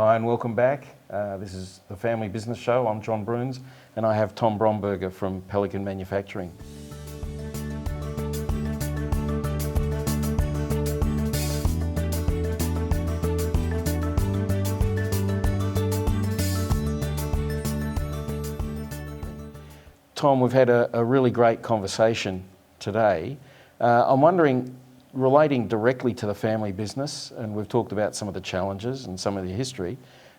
Hi and welcome back. This is the Family Business Show. I'm John Broons and I have Tom Bromberger from Pelican Manufacturing. Tom, we've had a really great conversation today. I'm wondering, relating directly to the family business, and we've talked about some of the challenges and some of the history,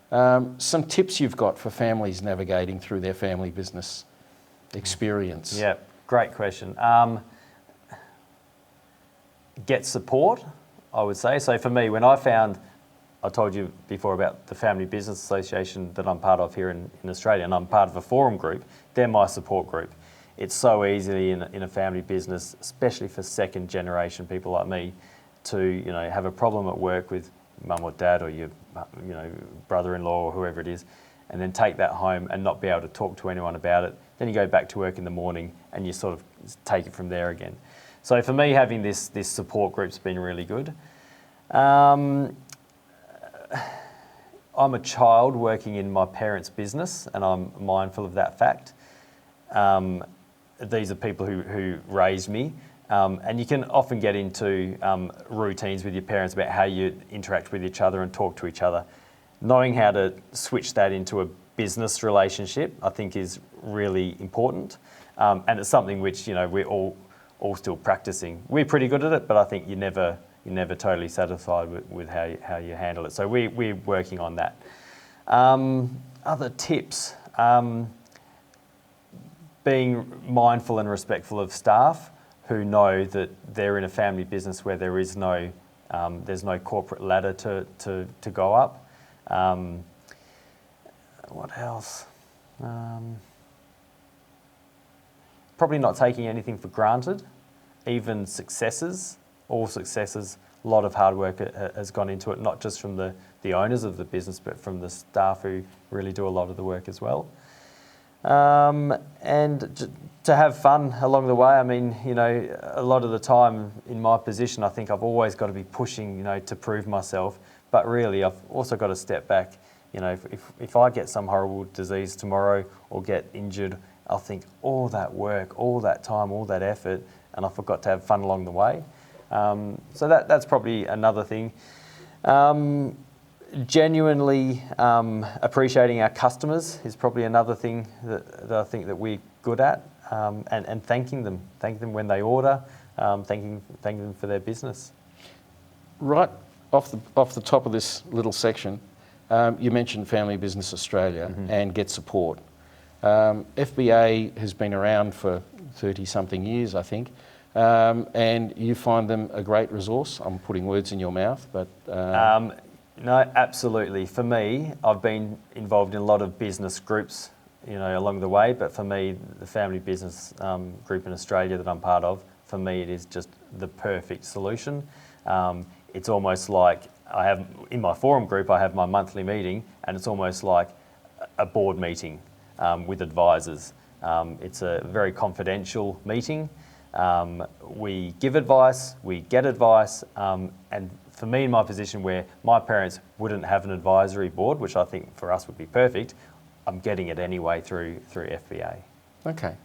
some tips you've got for families navigating through their family business experience. Yeah, great question. Get support, I would say. So for me, when I told you before about the Family Business Association that I'm part of here in Australia, and I'm part of a forum group, they're my support group. It's so easy in a family business, especially for second generation people like me, to have a problem at work with mum or dad or your brother-in-law or whoever it is, and then take that home and not be able to talk to anyone about it. Then you go back to work in the morning and you sort of take it from there again. So for me, having this support group's been really good. I'm a child working in my parents' business, and I'm mindful of that fact. These are people who raised me, and you can often get into routines with your parents about how you interact with each other and talk to each other. Knowing how to switch that into a business relationship, I think, is really important, and it's something which we're all still practicing. We're pretty good at it, but I think you're never totally satisfied with how you handle it. So we're working on that. Other tips. Being mindful and respectful of staff who know that they're in a family business where there's no corporate ladder to go up. What else? Probably not taking anything for granted, even successes. All successes, a lot of hard work has gone into it, not just from the owners of the business, but from the staff who really do a lot of the work as well. And to have fun along the way. I mean, a lot of the time in my position, I think I've always got to be pushing, to prove myself. But really, I've also got to step back. If I get some horrible disease tomorrow or get injured, I'll think all that work, all that time, all that effort, and I forgot to have fun along the way. So that's probably another thing. Genuinely appreciating our customers is probably another thing that I think that we're good at, and thanking them when they order, thanking them for their business. Right off the top of this little section, you mentioned Family Business Australia and Get Support. FBA has been around for 30-something years, I think. And you find them a great resource. I'm putting words in your mouth, but... No, absolutely. For me, I've been involved in a lot of business groups, along the way, but for me, the Family Business group in Australia that I'm part of, for me, it is just the perfect solution. It's almost like in my forum group, I have my monthly meeting, and it's almost like a board meeting with advisors. It's a very confidential meeting. We give advice, we get advice, and for me in my position where my parents wouldn't have an advisory board, which I think for us would be perfect, I'm getting it anyway through FBA. Okay,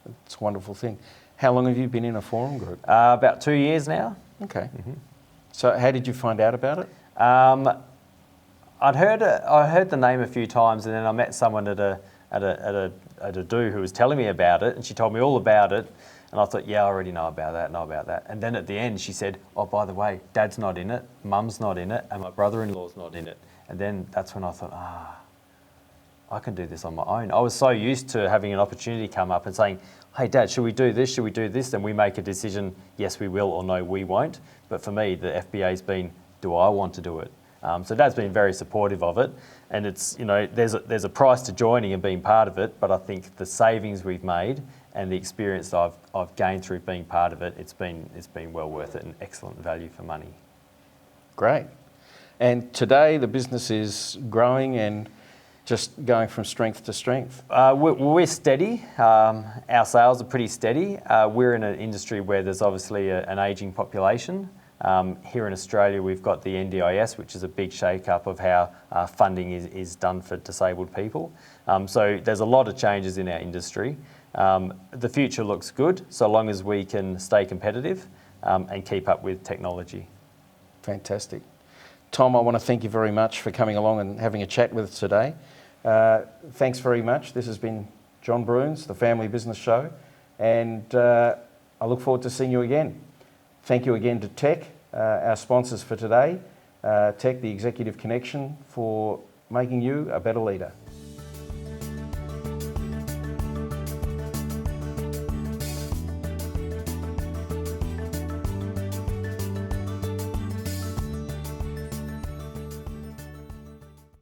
that's a wonderful thing. How long have you been in a forum group? About 2 years now. Okay. So how did you find out about it? I heard the name a few times, and then I met someone at a do who was telling me about it, and she told me all about it. And I thought, yeah, I already know about that. And then at the end, she said, oh, by the way, Dad's not in it, Mum's not in it, and my brother-in-law's not in it. And then that's when I thought, I can do this on my own. I was so used to having an opportunity come up and saying, hey, Dad, should we do this? Should we do this? And we make a decision, yes, we will, or no, we won't. But for me, the FBA's been, do I want to do it? So Dad's been very supportive of it. And it's, there's a price to joining and being part of it, but I think the savings we've made and the experience that I've gained through being part of it, it's been well worth it and excellent value for money. Great. And today the business is growing and just going from strength to strength. We're steady. Our sales are pretty steady. We're in an industry where there's obviously an ageing population. Here in Australia, we've got the NDIS, which is a big shake-up of how funding is done for disabled people. So there's a lot of changes in our industry. The future looks good, so long as we can stay competitive and keep up with technology. Fantastic. Tom, I want to thank you very much for coming along and having a chat with us today. Thanks very much. This has been John Broons, the Family Business Show, and I look forward to seeing you again. Thank you again to Tech, our sponsors for today. Tech, the Executive Connection, for making you a better leader.